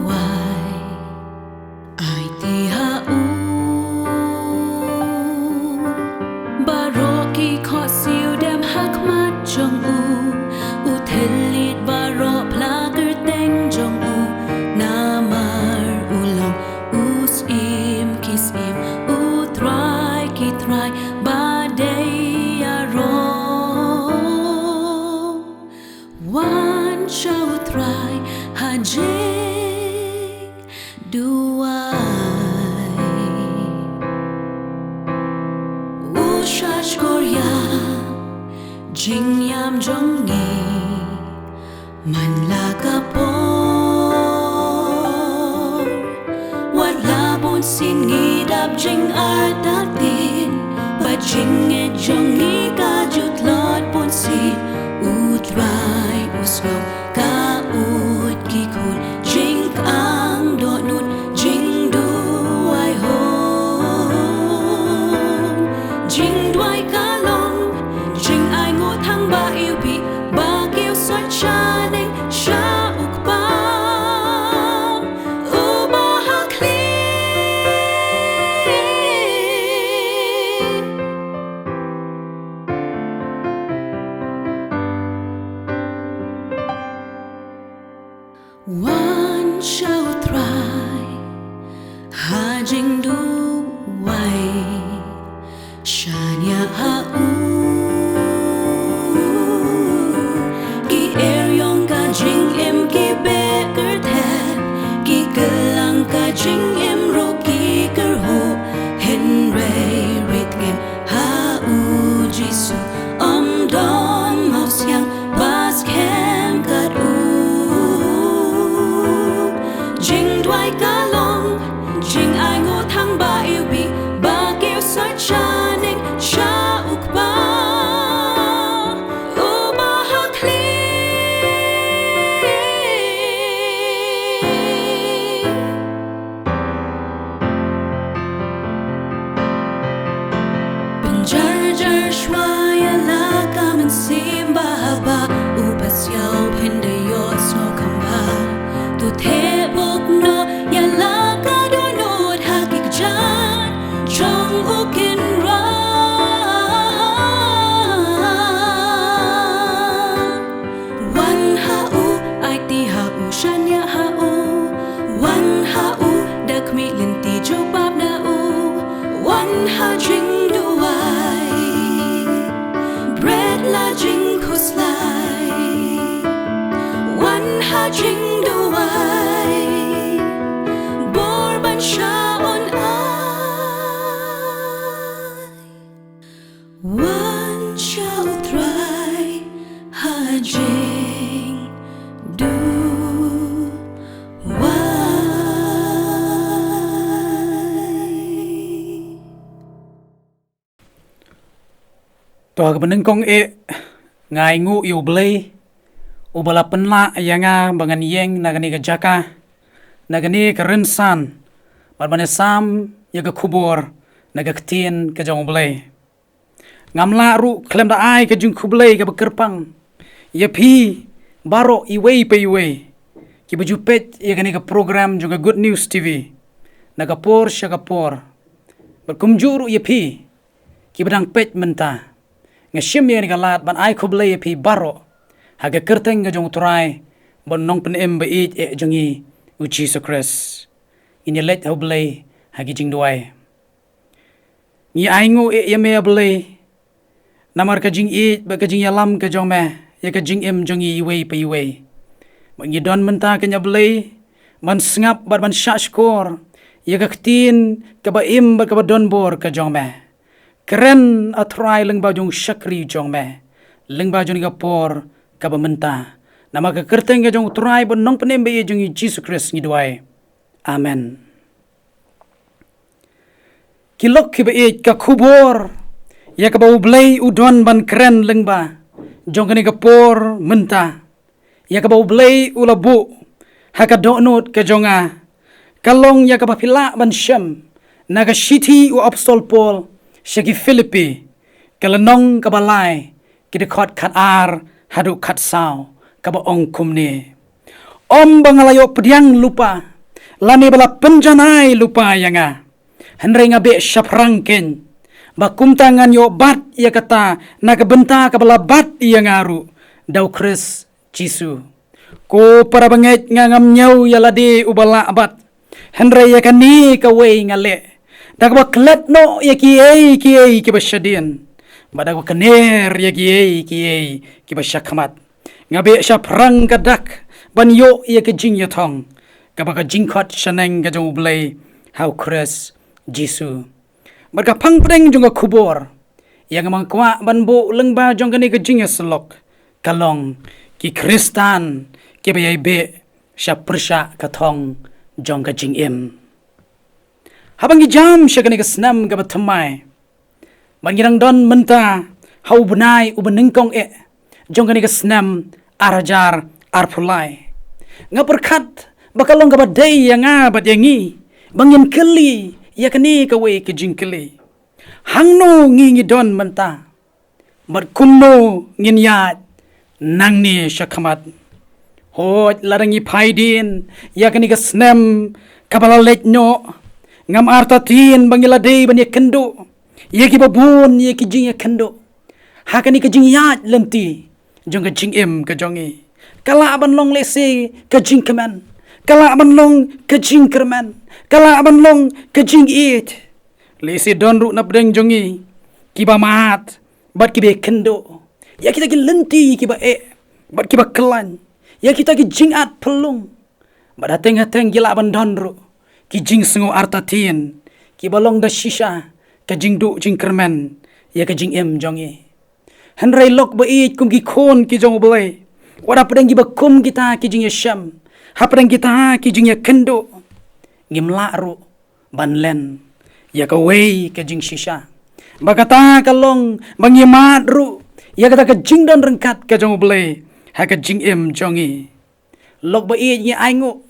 duai ai ti ha u baro ki kho siu dem hak mat jong u thelit baro plager teng jong u namar ulong us im kis im u try ki try ba day aro one show try ha jing duai u shash korea jing yam jong ni man la kapor wat la bon sin ngi dap jing ar ta tin ba jing e jong ni ka jut lot bon sin u try u slow ka ut ki kun jing ang do nut jing du ai ho jing duai ka long jing ai ngo thang ba yêu bị ba kêu xoay cha nên cha uk ba u ba ha kli one show try ha jing du wai shanya ha u ki er yong ka jing em ki beker the ki kelang ka jing em ro ki ker ho hen ray rit ngem ha u jisu don mau siang bas kem kat u jing duai ka long jing ai ngo thang ba yêu bị ba kêu xoay cha nên cha uk ba u ba ha kli jar jar shwaya la kamen sim ba ba u pas yau pen de yo so kamba tu the bok no ya la ka do no ha ki jan chong u kin ra wan ha u ai ti ha u shanya ha u wan ha u dak mi lin ti jo bab na u wan ha jing du ai bread la jing khus lai wan ha jing du ai bor ban sha on ai one shall try ha jing du Tua ka beneng kong ngai ngu iu blei u bala penla yanga bangan yeng nagani ka jaka nagani ka rensan barbane sam ya ka kubor naga ktien ka jong blei ngamla ru klem da ai ka jung kublei ka bekerpang ya pi baro iwei pe iwei ki baju pet ya gani ka program juga Good News TV naga por shakapor berkumjuru ya pi ki bedang pet menta ngashim ya ni galat ban ai kublei ya pi baro haga kerteng ga jong turai bon nong pen em ba e jongi u Jesus Christ in let hoblei hagi jing duai ni ai ngo ya me blei namar ka jing ba ka jing yalam ka jong me ya ka jing em jongi iwei pa iwei ban ni don menta ka nya blei man sngap bar ban shashkor ya ka ktin ka ba im ba ka ba don bor ka jong me keren atrai leng ba jong shakri jong me leng ba jong ga por ka ba menta nama ka kerteng ga jong turai bon nong penem be jong Jesus Christ ni duai amen kilok ki be ka kubor ya ka ba ublei udon ban keren leng ba jong ni ga por menta ya ka ba ublei ulabu ha ka do not ka jonga kalong ya ka ba pila ban shem naga shiti u apostol Paul shaki Filipi kalanong kabalai kidekot kat ar hadu kat sao kaba ong kumni om bangalayo pediang lupa lani bala penjanai lupa yanga henry ngabe syaprangken bakum tangan yo bat ia kata nakabenta kabala bat ia ngaru dau Kris Jisu ko para banget ngangam nyau ya ladi ubala abat henry ya kani kawe ngale dagba klet no ya kiai ki basyadian badak kaner ya kiai ki basyakmat ngabe syaprang kadak ban yo ya kejing ya thong kabaka jingkot shaneng ka jong blay how Kris Jisu marga pangpreng jong kubor yang mang kwa ban bo lengba jong kani ka jing selok kalong ki Kristan ki bayai be sya persya ka thong jong ka jing habang jam sya kani ka snam ka batamai bangirang don menta hau benai ubenengkong jong kani ka snam arajar arpulai ngaperkat bakalong ka badai yang bat yangi bangin keli ya kani kawe ke jingkeli hangno ngi don menta mat kumno ngin yat nang ni syakamat hoj larangi paidin ya kani ka snem kabala letno ngam artatin bangila dei bani kendo ya ki babun ya ki jing kendo hakani ka jing yat lenti jong ka jing ka jongi kala ban long lese ka jing keman kala ban long ka jing kerman kala ban long ka jing it lese don ru na bdeng jongi kiba mat bat kibe kendo ya kita ki lenti kiba bat kiba kelan ya kita ki jing at pelung bat hateng gila ban don ru ki jing sengo artatin kiba long da shisha ka jing du jing kerman ya ka jing jongi henry lok ba it kum ki khon ki jong bolai wada pedang kiba kum kita ki jing syam haprang kita ki jing kendo ngimla ru banlen ya ka wei ka jing shisha bagata kalong bangimat ru ya kata ka jing don rengkat ka jong blai ha ka jing jongi lok ba i ngi aingo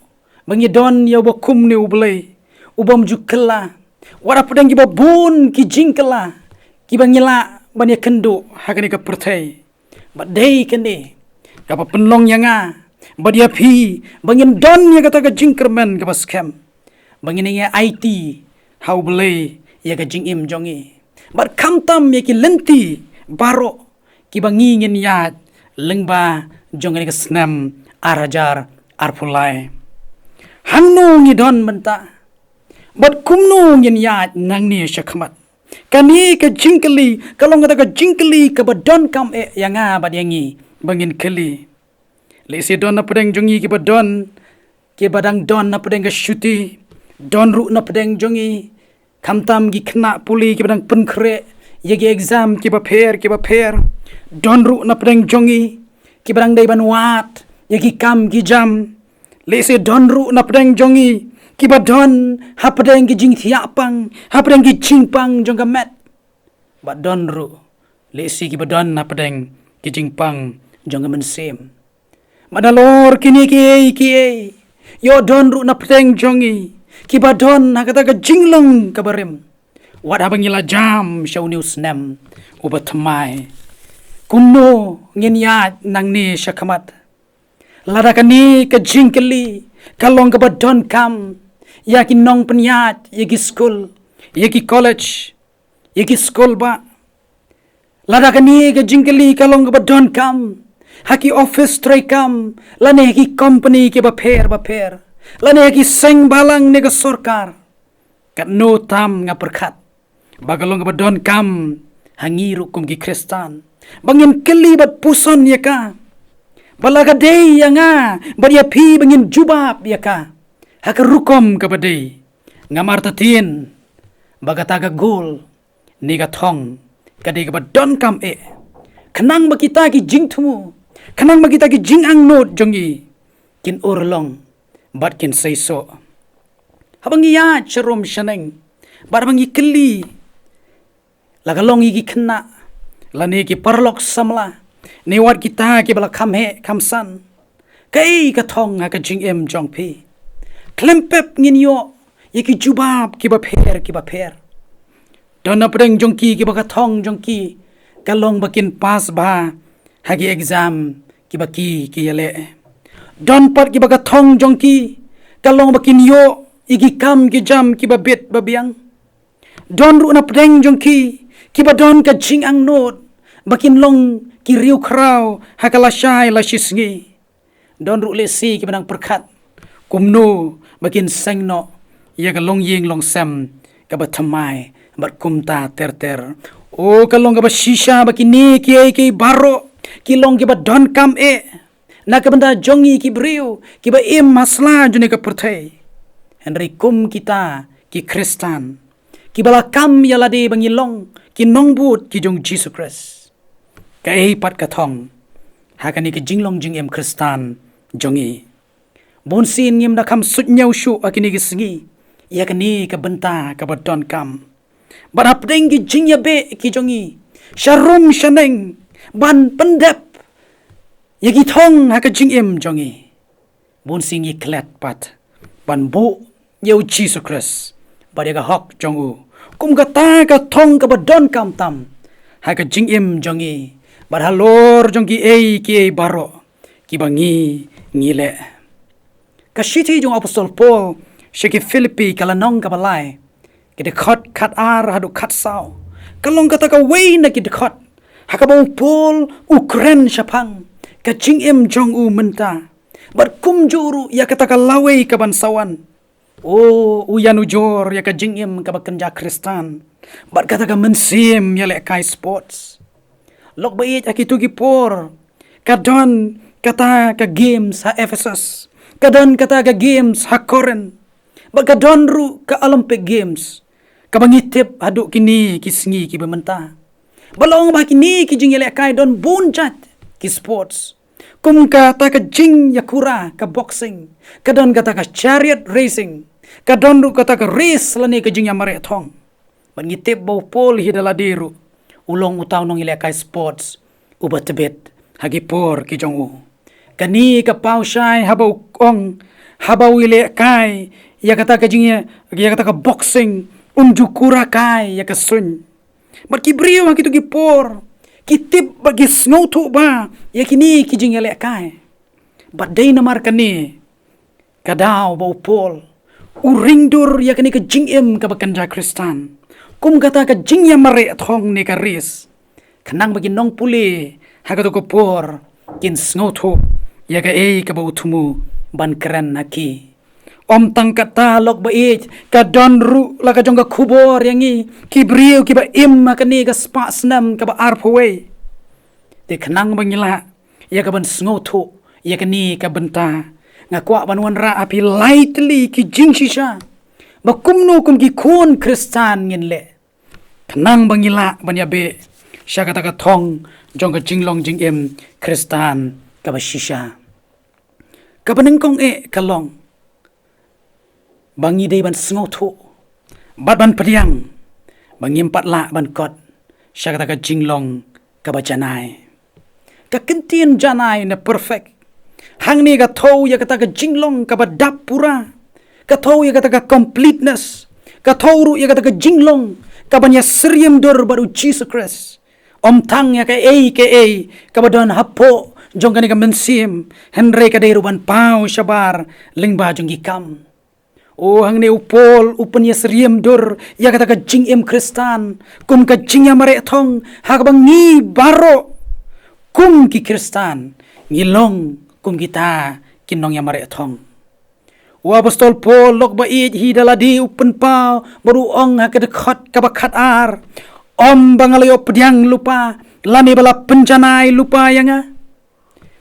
bangi don ya ba kum ni blai ubam jukela wara pedang kiba bun ki jing kela ki bangila ban ya kendo ha ka ni ka pertai badai kende ka pa penlong yanga badia pi bangin don ya kata ka jing kerman ka scam bangin ya IT how blai ya ka jing jongi bar kamtam ya ki lenti baro ki bangi ngin yat lengba jongani ka snam arajar arpulai hannu ngi don menta bat kumnu ngin yat nang ni syakmat kani ka jingkeli kalau ngata ka jingkeli ka badon kam yanga bad yangi bangin keli lesi don na pedeng jongi ki badon ki badang don na pedeng ka syuti don ru na pedeng jongi kamtam gi kena puli ki badang penkre yegi exam ki ba per don ru na pedeng jongi ki badang dai banwat yegi kam ki jam lesi don ru na pedeng jongi ki badon ha pedeng ki jing thiapang ha pedeng ki jingpang jong ka met ba don ru lesi ki badon na pedeng ki jingpang jong ka mensem madalor kini ki yo don ru na pedeng jongi ki badon ha kata ka jinglong ka barem wad ha bangila jam show news nem ubatmai kunno ngin yat nang ni syakamat lada kani ka jingkeli kalong ka badon kam yakin nong penyat yaki school yaki college yaki school ba lada kani ka jingkeli kalong ka badon kam haki office tray kam lane haki company ke ba per lane haki seng balang ne ka sorkar kat no tam nga perkat bagalong ka badon kam hangiru kum ki Kristan bangin keli bat puson ya ka balaga day ya nga badia pi bangin jubab ya ka haka rukom ka badai ngamartatin bagataga gol ni ka thong kadai ka badon kam kanang makita ki jingtumu kanang makita ki jing ang not jongi kin urlong bat kin saiso habang iya charom shaneng barang ikli lagalong iki kena lani ki parlok samla ni wat kita ki bala kamsan kai ka thong ha ka jing jong pi klempep ngin yo yaki jubab ki ba per don na pedeng jongki ki ba ka thong jongki kalong bakin pas ba hagi exam ki yale don pat ki ba ka thong jongki kalong bakin yo igi kam ki jam ki babet babiang don ru na pdeng jong ki ba don ka jing ang not bakin long ki riu krau hakala shai la shisngi don ru le si ki banang perkat kumno bakin sengno ya ka long ying long sam ka ba thamai bat kumta ter o ka long ka ba shisha bakin ni ki baro ki long ki ba don kam na ka benda jongi ki briu ki ba im masla june ka perthai henry kum kita ki Kristan ki bala kam ya lade bangilong ki nongbut ki jong Jesus Christ kai pat ka thong hakani ki jinglong jing em Kristan jongi bon sin ngim da kam sut nyau shu akini ki singi ya kani ka benta ka badon kam barap deng ki jing ya be ki jongi sharum shaneng ban pendep ya ki thong ha ka jing em jongi bon sin yi klet pat ban bu yeu Jesus Christ ba ka hok jong u kum ka ta ka thong ka badon kam tam ha ka jing em jongi bar halor jongi ki baro ki bangi ngile kashiti jong apostol Paul sheki Filipi kala nong ka balai ki de khat ar hadu khat sao kalong kata ka wei na ki de khat hakabong Paul Ukraine shapang ka jing em jong u menta bar kum juru ya kata ka lawe ka bansawan o uyan ujor ya ka jing em ka bakenja Kristan bar kata ka mensim ya le kai sports lok bait akitu gi por kadon kata ka games ha Ephesus kadon kata ka games ha Corinth bagadon ru ka Olympic games kabangitip hadu kini kisngi ki bementa balong ba kini ki jing le kai don bunjat ki sports kum kata ka jing yakura ka boxing kadon kata ka chariot racing kadon ru kata ka race lani ka jing yamare thong bangitip bau pol hidala diru ulong utaw nong ile kai sports ubat tebet hagi por ki jong u kani ka pau shai habau ong habau ile kai ya kata ka jing ya kata ka boxing unjukura kai ya ka sun bar ki brio ha kitu ki por kitip bagi snautu ba ya kini ki jing ile kai bat dei namar kani kadau bau pol uringdur ya kani ka jing em ka bakanja Kristan kum kata ka jing ya mare thong ne ka ris kanang bagi nong puli hagato ko por kin snautu ya ka ka bau tumu ban keren naki om tang kata lok bait ka don ru la ka jong ka kubor yangi ki brio ki ba im ka ni ka spa snam ka ba arpwe de kanang bangila ya ka ban snautu ya ka ni ka benta ngakwa banwan ra api lightly ki jing shisha bakumno kum ki kun Kristan ngin le kanang bangila banya be sya kata ka thong jong ka jinglong jing em Kristan ka ba shisha ka baneng kong kalong bangi dei ban sngotu bat ban pediang bangi empat la ban kot sya kata ka jinglong ka ba janai ka kentien janai na perfect hang ni ka thau ya kata ka jinglong ka ba dap pura ka thau ya kata ka completeness ka thau ru ya kata ka jinglong ka banya seriam dor baru Jesus Christ om tang ya ka ka ba don hapo jong ka ni ka mensim henry ka dei ruban pau shabar lingba jong gikam o hang ni upol upen ya seriam dor ya kata ka jing em Kristan kum ka jing ya mare thong ha ka bang ni baro kum ki Kristan ngilong kum kita kinong ya mare thong wa apostol Paul lok bait hi daladi upen pa baru ong ha ka dekat ka bakat ar om bangalayo pediang lupa lani bala penjanai lupa yanga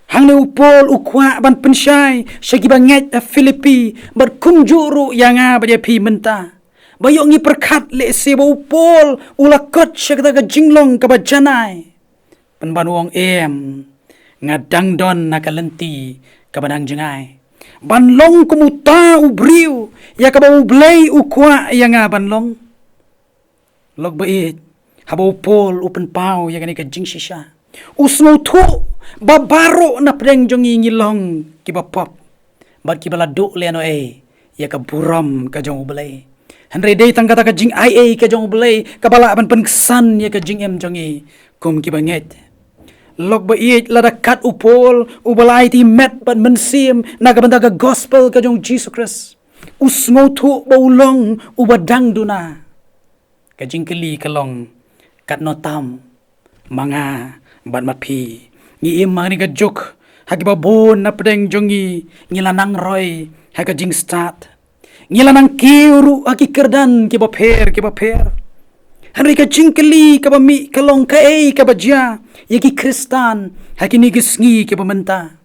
hang ni upol ukwa ban pensyai syagi banget Filipi berkunjuru yanga baje pi menta bayok ngi perkat le se ba upol ulakot syagata ka jinglong ka bajanai penban wong ngadang don nakalenti ka banang jengai banlong kumuta ubriu ya ka ba ublay ukwa yanga banlong log bait habo upol upen pau ya ka jing shisha usno tu babaro na preng jongi ngilong kibapop bat kibala do leno ya ka buram ka jong ublay henry day tang kata ka jing ka jong ublay kabala ban pengsan ya ka jing em jongi kum kibanget lok bait lada kat upol ubalai ti met ban mensim na ka banda ka gospel ka jong Jesus Christ usngau thu baulong ubadang duna kajing keli kalong kat notam manga bat mapi ngi imang ni gajuk hagi babon na pedeng jongi ngilanang roy haga jing start ngilanang kiuru hagi kerdan ki baper Henry ka jingkeli ka bami kalong ka ka baja yaki kristan haki ni gisngi ke pementa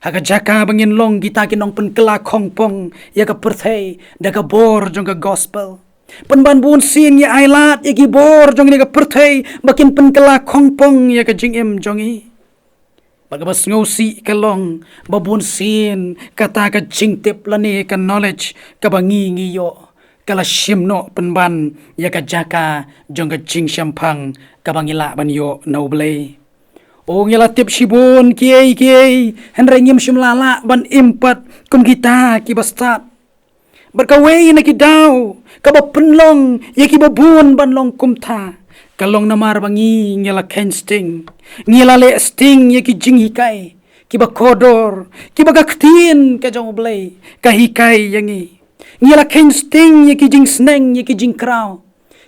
haka jaka bangin long kita kinong penkela kongpong ya ka perthai da ka bor jong ka gospel penban bun sin ya ailat yaki bor jong ni ka perthai bakin penkela kongpong ya ka jingim jongi bagabas ngosi kalong babun sin kata ka jingtip lani ka knowledge ka bangi ngiyo kala shimno penban ya ka jaka jong ka jing syampang ka bangila banyo no blay o ngila tip shibun kiai henry ngim shimlala ban impat kum kita ki bastat berkawai na ki daw ka ba penlong ya ki babun ban long kumta kalong namar bangi ngila kensting ngila le sting ya ki jing hikai ki ba kodor ki ba kaktin ka jong blay ka hikai yangi ngila kensting ya ki jing sneng ya ki jing kraw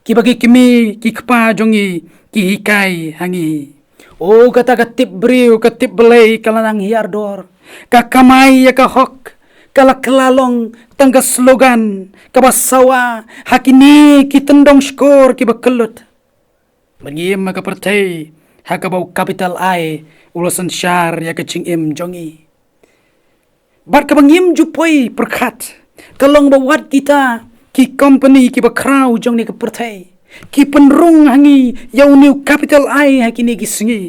ki bagi kimi ki kpa jongi ki hikai hangi o kata katip briu katip belai kalanang hiardor ka kamai ya ka hok kala kelalong tangga slogan ka basawa hakini ki tendong skor ki bakelut bangim ka pertai haka bau capital I ulasan syar ya ka cingim jongi bat ka bangim jupoi perkat kalong bawat kita ki company ki bakrau jong ni ka pertai ki penrung hangi yau new capital I hakini ki singi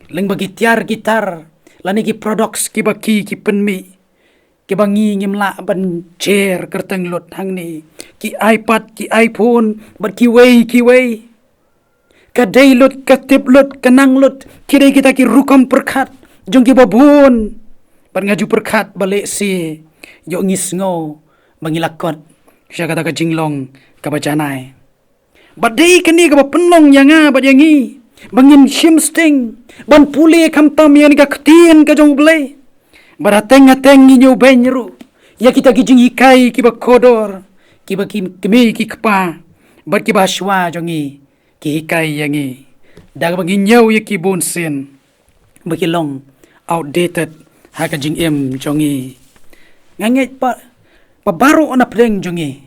leng bagi tiar gitar lani ki products ki baki ki penmi ki bangi ngimla ban chair kerteng lot hangni ki iPad ki iPhone bat ki wei ka day lot ka tip lot ka nang lot kidai kita ki rukam perkat jong ki babun ban ngaju perkat balik si yo ngisngo mangilakot siya kata ka jinglong ka bajanai badai kani ka penlong yanga badangi bangin shimsting ban puli kamtam yang ka ktin ka jong blai barateng ateng nyu benru ya kita gijing ikai ki ba kodor ki ba kimi ki kpa bat ki ba shwa jongi ki ikai yangi dag bangin nyau ya ki bonsin baki long outdated ha ka jing em jongi nganget pa baru na pleng jongi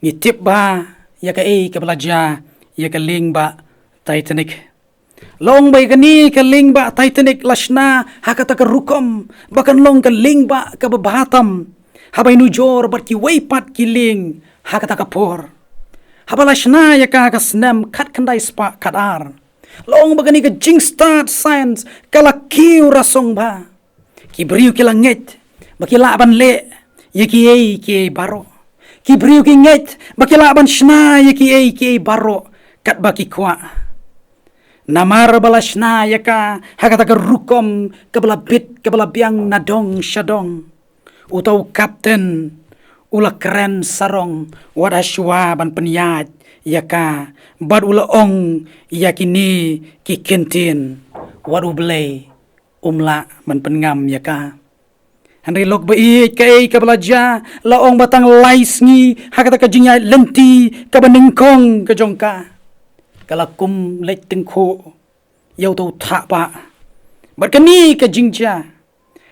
ngitip ba ya ka ka belajar ya ka ling ba Titanic long bay kani ka ling ba Titanic lashna hakata ka rukom bakan long ka ling ba ka babatam habay nujor bat ki waypat ki ling hakata ka por habalashna ya ka snam kat kandai spa kadar long bagani ka jing start science kala kiu rasong ba ki briu ki langet bakila ban le ya ki baro ki briu ki nget bakila ban shna ya ki baro kat baki kwa namar balashna yaka hakata ka rukom kabla bit kabla biang nadong syadong utau kapten ula keren sarong wadashwa ban penyat yaka bad ula ong yakini ki kentin wadu blay umla ban pengam yaka Henry lok bai kai ka belajar laong batang lais ngi hakata ka jinya lenti ka banengkong ka jongka kalakum lek tengko yau tau tak pa berkani ka jingja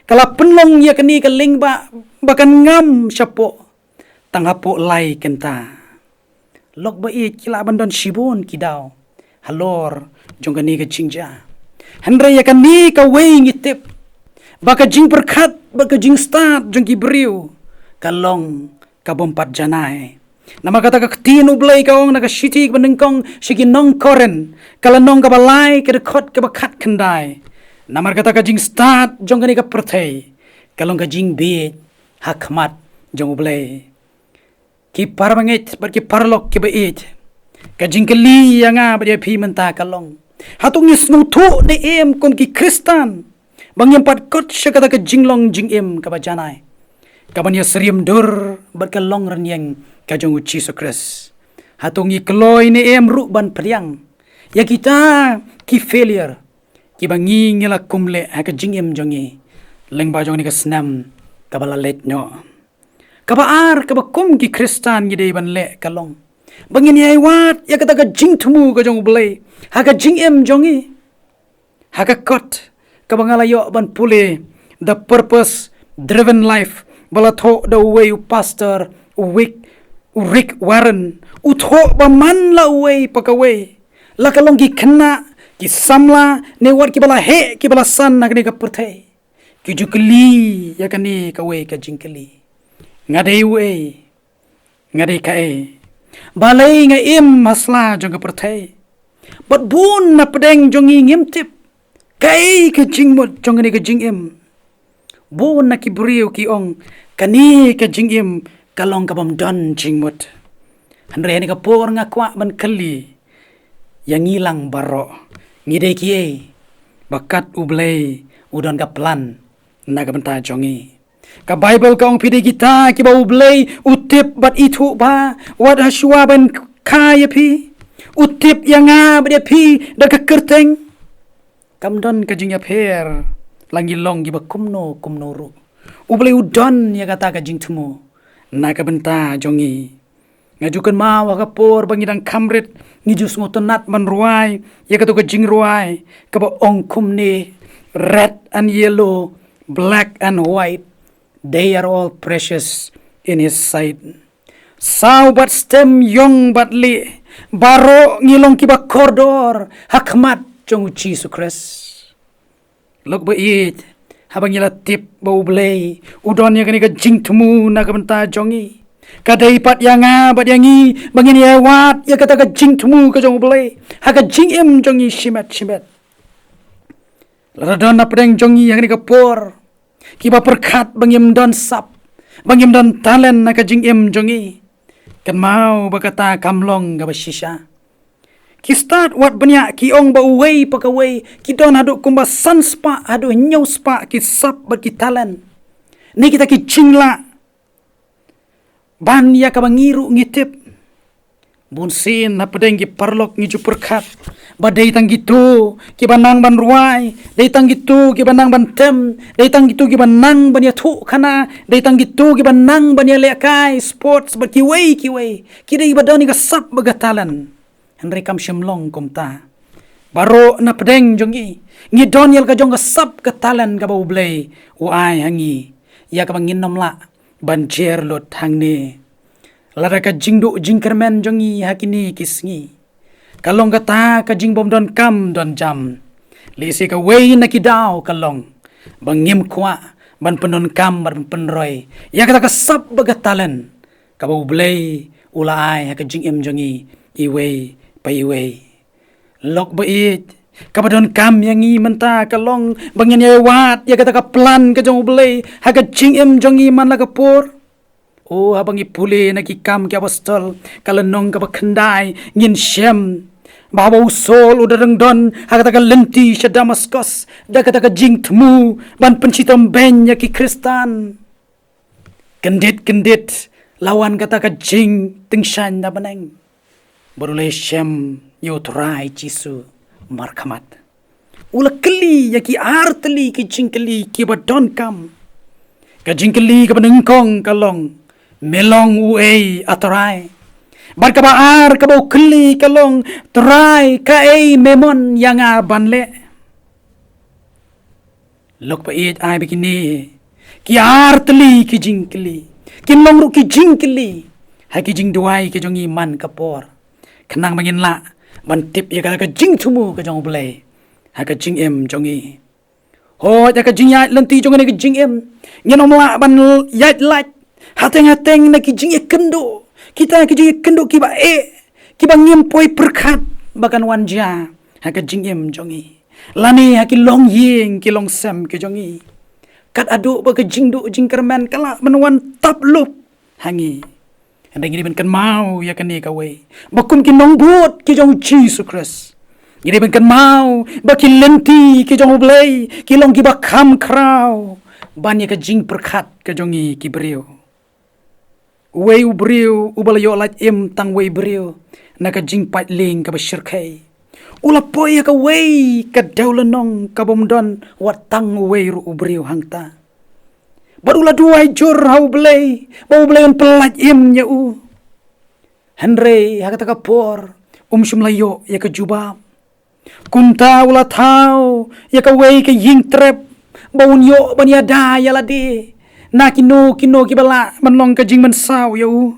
kala penlong ya kani ka ling ba bakan ngam syapo tangapo lai kenta lok ba kila bandon shibun kidau halor jong kani ka jingja Henry ya kani ka wei ngitip baka jing perkat baka jing start jong ki briu kalong ka bompat janai nama kata ka tinu blay kaong naga shiti benengkong shiki nong koren kala nong ka balai ka dekot ka bakat kendai nama kata ka jing start jong kani ka perthai kalong ka jing bit hakmat jong blay ki parmangit bar ki parlok ki bait ka jing keli yanga ba pi menta kalong hatung nisnu thu ne em kom ki kristan bangyam pat kot shakata ka jinglong jing em ka bajanai kabanya seriam dur berkelong renyeng kajong uci sokres hatungi keloi ni ru ban priang ya kita ki failure ki bangi ngela kumle ha ka jing em jongi leng ba jong ni ka snam kabala let nyo Kabaar kabakum ki Kristan gide ban le kalong. Bangin yai wat ya kata ka jing tumu ka jong blay. Haka jing jongi. Haka kot kabangalayo ban pule the purpose driven life balatho the way pastor Rick Warren utho ba man la way pakaway la kalong ki kena ki samla ne wat ki bala he ki bala san nak ne ka perthai ki jukli ya kani ka way ka jingkali ngadai way ngadai ka balai nga im masla jong ka perthai bat bun na pedeng jongi ngimtip kai ka jingmot jong ne ka jingim bun na ki brio ki ong kani ka jingim kalong ka bam don jingmot andre ni ka por nga kwa ban kali yang hilang baro ngide ki bakat ublay udon ka plan na ka banta jongi ka Bible ka ong pidi kita ki ba ublay utip bat itu ba wat haswa ban kaya pi utip yang abde pi da ka kerteng kamdon ka jing her langi long gi ba kumno ru ublay udon ya kata ka jing tumu na ka banta jongi ngajukan mawa ka por bangidang kamrit ngijus ngotonat man ruai ya kata ka jing ruai ka ba ong kumni red and yellow black and white they are all precious in his sight saw bat stem yong bat li baro ngilong kiba kordor hakmat jong Jesus Christ lok ba it habang ila tip ba ublay udon ya kani ka jing tumu na ka banta jongi kadai pat yanga bat yangi bangin ya wat ya kata ka jing tumu ka jong ublay ha ka jing jongi shimet ladon na pedeng jongi yang ni ka por kiba perkat bangim don sap bangim don talent na ka jing jongi kan mau bakata kamlong ga basisha ki start wat banyak ki ong ba uway pakaway ki don hadu kumba sanspa hadu nyau spa ki sap bat ki talent ni kita ki jingla ban ya ka bangiru ngitip bunsin na pedeng ki parlok ngiju perkat badai tang gitu ki banang ban ruai dai tang gitu ki banang ban tem dai tang gitu ki banang ban ya thu kana dai tang gitu ki banang ban ya lekai sports bat ki way ki dai badani ka sap bagatalan henry kam shimlong kumta baro na pedeng jongi ngi doniel ka jong ka sap ka talan ka baublay uai hangi ya ka banginom la banjer lot hangni lara ka jingdu jingkermen jongi hakini kisngi kalong kata ka jingbom don kam don jam lisi ka way na kidaw kalong bangim kwa ban penon kam ban penroy ya kata ka sap bagatalan ka baublay ulai ka jingem jongi iway pa iway lok bait kabadon kam yang i menta kalong bangin ya wat ya kata ka plan ka jong ublay ha ka jingem jongi man la ka por oh habang ipuli nakikam ki apostol kalenong ka bakandai ngin shem babaw sol udarang don hakata ka lenti sa Damascus da kata ka jing tmu ban pencitom benya ki Kristan kendit lawan kata ka jing tingshan na baneng barulay shem yutray jisu markamat ula keli ya ki arteli ki jingkeli ki badon kam ka jingkeli ka banengkong kalong melong uay atray bar ka baar ka bau keli kalong try ka memon yang banle lok pa it ay bikini ki arteli ki jingkeli kin long ru ki jingkeli ha ki jing duai ki jong iman kapor kenang bangin la ban tip ya ka jing tumu ka jong blay ha ka jing jongi ho ya ka jing ya lenti jong ni ka jing ngenom la ban yat lat hateng na ki jing kendo kita ki jing kendo ki ba ki ba ngempoi perkat bakan wanja ha ka jing jongi lani ha ki long ying ki long sem ki jongi kat adu ba ka jing kermen kala menwan tap lup hangi andang ini ben kan mau ya kan ni ka we bakum ki nong buat ki jong Jesus Christ ini ben kan mau ba ki lenti ki jong blay ki long ki ba kam kraw ban ya ka jing perkat ka jongi ki brio we ubrio ubalayo lat tang we brio na ka jing pat ling ka ba shirkai ula poy ka we ka dawlanong ka bomdon wat tang we ru ubrio hangta Barulah dua jur hau belai. Bau belai on pelat im ya u. Henry hakata kapor. Shumlayo ya ke jubab. Kunta ula tau ya ka wei ke ying trep. Bau nyo banyada ya ladi. Na kino kibala manlong ka jing mansau ya u.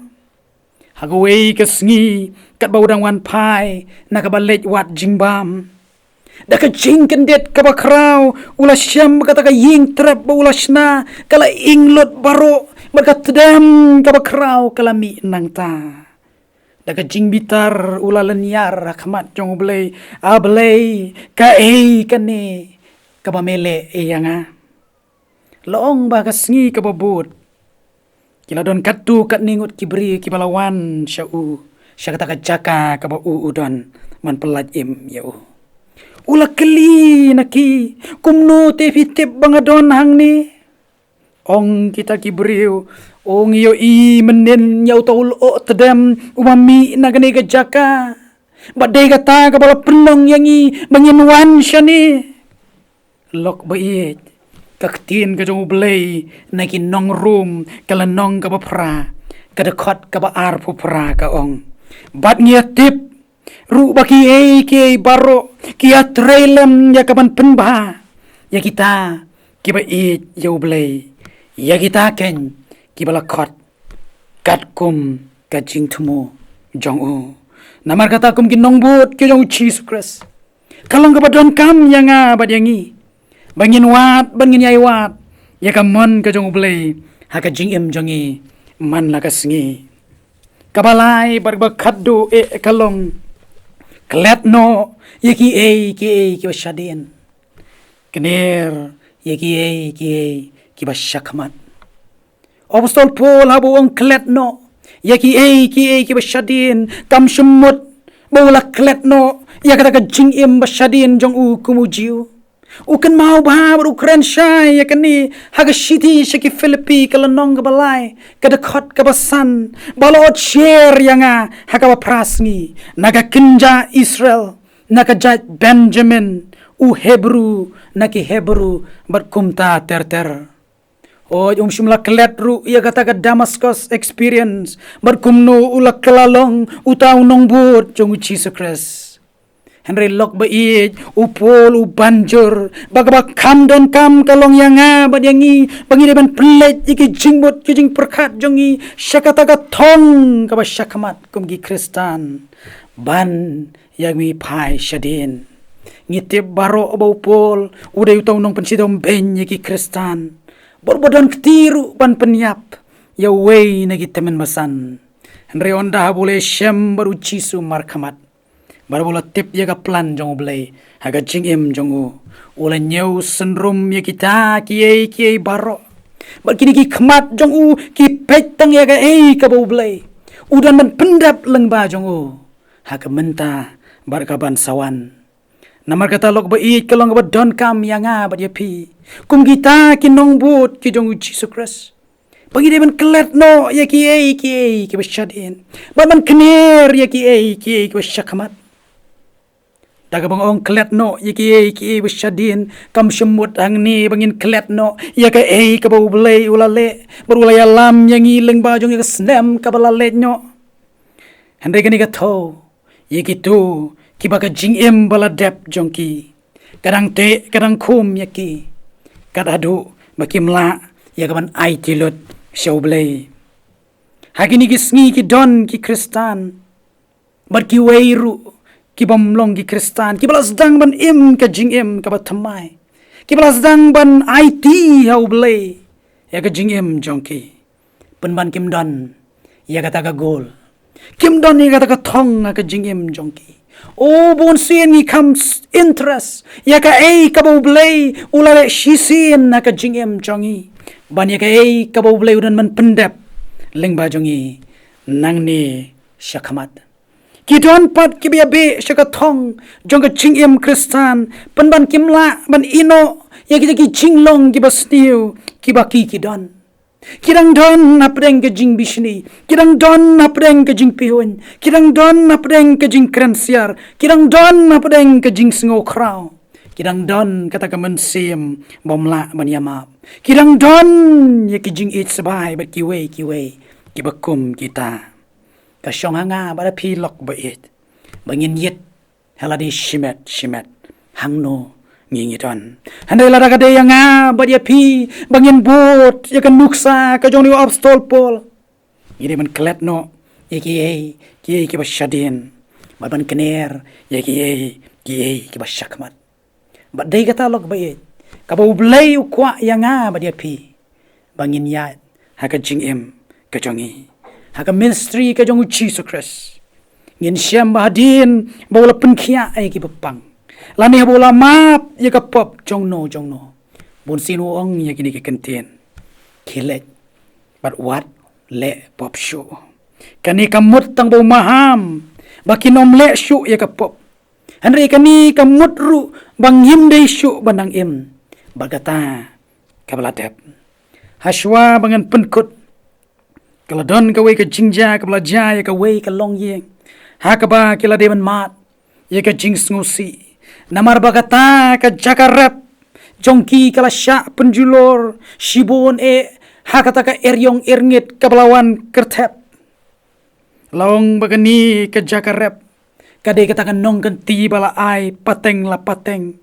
Hagaway kasngi kat bau dang wan pai na kabalet wat jingbam. Da ka jing kendet kabakraw ula syam kata ka ying trap ba ula shna kala inglot baro berkat tedam kabakraw kala mi nang ta. Da ka jing bitar ula lenyar kamat jong blay ablay ka kane kabamele yanga. Loong ba kasngi kababut. Kila don katu kat ningut kibri kibalawan syau. Sya kata jaka kaba udon man pelat im yau. Ula keli naki kumno te fitip bangadon hang ni. Ong kita kibriu ong yo i menen yau taul o tedam umami nagane ka jaka. Badai kata kabala penong yang i banginwan sya ni. Lok bait kaktin ka jong belay na kinong room kalanong ka bapra kadakot ka baar pupra ka ong bat ngiatip ru baki ke baro kia trailem ya kaban penba ya kita kiba it ya belay ya kita ken kibala kot kat kum ka jing tumo jong u namar kata kum kinong but ke jong Jesus Christ kalong ka badon kam yang badyangi bangin wat bangin yai wat ya kamon ka jong blay haka jing em jongi man la kasngi kabalai barba khaddu kalong kletno yaki ki shadin kner yaki ki bashakmat apostol Paul habu ong kletno yaki ki bashadin kam shumut bawla kletno yakata ka jing em bashadin jong u kumujiu ukan mau bahabar Ukraine syai ya kani haga shiti syaki Filipi kalanong kabalai kadakot kabasan balot share yanga haga prasngi naga kinja Israel naga jat Benjamin u Hebrew naki Hebrew berkumta ter shumla kletru ya kata ka Damascus experience berkumno ulak kelalong utau nongbut jong Jesus Christ Henry lok bait upol ubanjur bagabak kam don kam kalong yanga badyangi bangi ban pelet iki jingbot kijing perkat jongi syakata ka thong ka syakamat kumgi Kristan ban yang mi pai syadin ngitip baro ba upol uday utaw nong pensidom ben iki Kristan borbodon ketiru ban penyap ya way nagitemen masan Henry onda boleh syam baru cisu markamat Barabola tip ya ka plan jong blay haga jingim jongu ula nyau senrum ya kita kiai baro bakini ki kmat jong u ki petang ya ka ka bau blay udan man pendap lengba jong u haga menta bar ka ban sawan namar kata lok bait kalong ba don kam yanga ba dia pi kum kita kinong but ki jong u Jesus Christ bagi dia man kelet no ya ki basyadin man kner ya ki basyakamat daga bang ong klet no yaki besyadin kam semut ang ni bangin klet no yaka ka bau belai ulale berulaya lam yang ileng bajong yaka snem ka balale nyo handai kani ka tho yaki tu ki baka jing em bala dep jongki kadang te kadang kum yaki kadadu bakimla yaka ban ai tilot syau belai hagini ki sngi ki don ki Kristan barki weiru kibam long ki Kristan kibalas dang ban im ka jing im ka batamai kibalas dang ban IT hau blay ya ka jing im jongki ban kim don ya kata ka gol kim don ya kata ka thong ka jing im jongki bon sin ni comes interest ya ka ka bau blay ulale shisin na ka jing im jongi ban ya ka ka bau blay udan man pendap leng ba jongi nang ni syakamat Kidon pat kibiabe syaka thong jong ka jing im Kristan ban kimla ban ino ya kita ki jinglong ki basniu ki baki kidon kirang don napreng ka jing bishni kirang don napreng ka jing pihon kirang don napreng ka jing kransiar kirang don napreng ka jing singo kraw Kidang don kata ka mensim bomla manyamap. Kidang don ya kijing it sebai bat kiwe kibakum kita. Ka syong hanga bada pilok ba it. Bangin yet haladi shimet hangno ngingi don. Handai lara kade yang bat ya pi bangin bot ya kan nuksa ka jong ni obstol pol. Ini man klet no ya kiye kibasyadin. Ban kener ya kiye kibasakmat. Ba dai kata lok ba kabau blay ukwa yang ba dia pi bangin yat haka jing em ka jongi haka ministry ka jong Jesus Christ ngin syam bahadin bawla penkhia ai ki bepang lani bola map ya ka pop jong no bun sinu ong ya kini ki kenten kilet but what le pop show kani kamut tang bau maham bakinom le show ya ka pop Henry kani kamut ru bang himdai syuk bandang im bagata kabaladep haswa bangan penkut kaladon kawai ka jingja kabalaja ya kawai ka long yeng hakaba kila deman mat ya ka jing sngusi namar bagata ka jakarep jongki kala syak penjulor shibon hakata ka eryong erngit kabalawan kertep laong bagani ka jakarep kadai katakan nong ganti bala ai pateng la pateng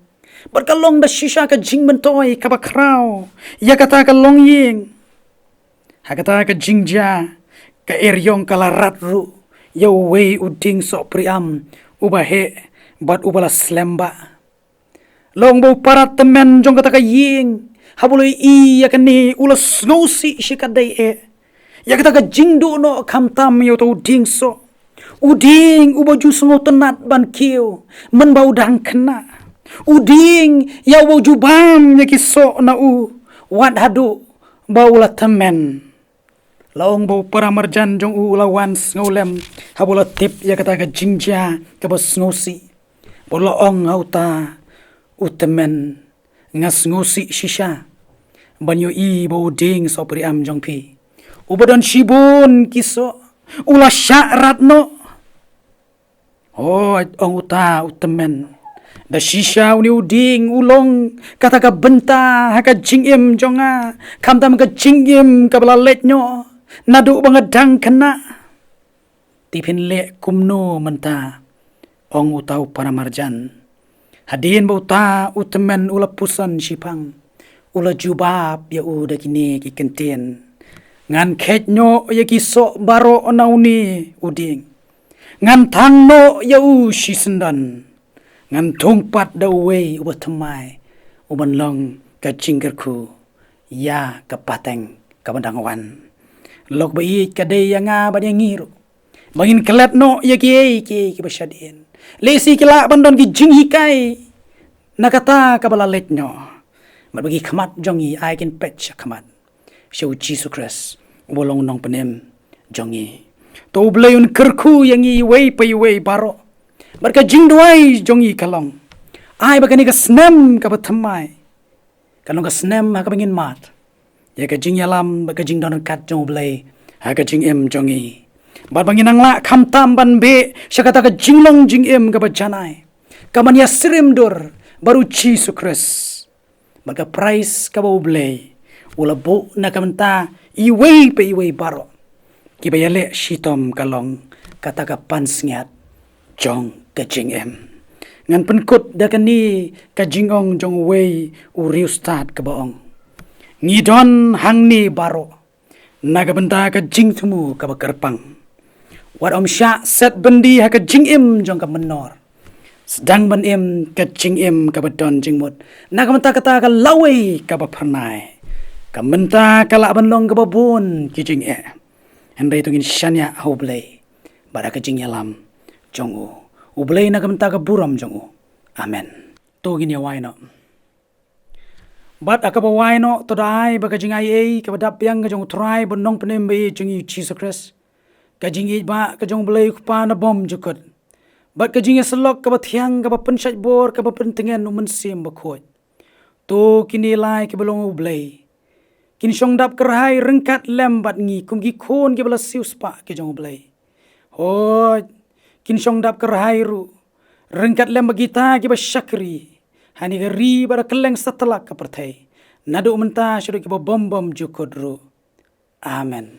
berkalong da shisha ka jing mentoi ka bakrau ya kata ka long ying ha kata ka jingja ka eryong kala ratru ya wei uding so priam ubahe bat ubala slemba long bau parat temen jong kata ka ying habuloi ya kani ulas ngosi shikadai ya kata ka jingdo no kamtam yo to uding so uding ubaju sengo tenat ban kiu men bau dang kena uding ya baju bam ya kiso na wat hadu bau la temen laong bau paramarjan jong lawan ngolem habula tip ya kata ka jingja ka bos ngosi boloong auta utemen ngas ngosi shisha banyo bau ding so priam jong pi ubadon shibun kiso ula syarat no ong uta utemen da shisha uni uding ulong kata ka benta haka jingim jonga kamtam ka jingim ka balalet nyo nadu bangadang kena tipin le kumno menta ong utau paramarjan hadin bauta utemen ula pusan sipang ula jubab ya uda kini ki kentien ngan ketnyo ya kiso baro nauni uding ngan tangno ya shi sendan ngan tungpat da wei uba temai uban long ka jinggerku ya ka pateng ka bandangawan lok bai ka de yanga ba ngiru bangin kelet no ya ki basyadin lesi kila bandon ki jinghikai nakata ka balalet nyo bagi khamat jongi ai kin pet khamat shau Jesus Christ bolong nong penem jongi to blayun kerku yang i wei baro barka jingduai jongi kalong ai bakani ka snem ka batamai kalong ka snem ha ka bangin mat ya ka jing yalam baka jing don kat jong blay ha ka jing em jongi bar bangin angla khamtam ban be syakata ka jinglong jing em ka bajanai kaman ya srim dur baru Jesus Christ barka price ka bau blay ula bo na kamenta i wei baro kibayale shitom kalong kata ka pansngiat jong ka jing em ngan penkut da kani ka jingong jong wei uriu start ka baong ngidon hangni baro naga benta ka jing tumu ka bakerpang wat om sya set bendi ha ka jing em jong ka menor sedang ban em ka jing em ka badon jingmut naga benta kata ka lawei ka bapernai ka menta kala banlong ka babun ki jing Henry tungin syanya haublay bara ka jing yalam jongu ublay na kamta ka buram jongu amen to gini waino bat akaba waino to dai ba ka jing ai ka badap yang ka jong try bonong penembe jing Jesus Christ ka jing ba ka jong blay pa na bom jukot bat ka jing selok ka bathiang ka pensat bor ka pentengen mensim ba khoi to kini lai ka belong ublay kin syong dap kerhai rengkat lembat ngi kumgi khon ke bala sius pa ke jong blai ho kin syong dap kerhai ru rengkat lem bagita ke ba syakri Hani gari bara keleng setelah kepertai. Nadu mentah syuruk ibo bom jukodru. Amen.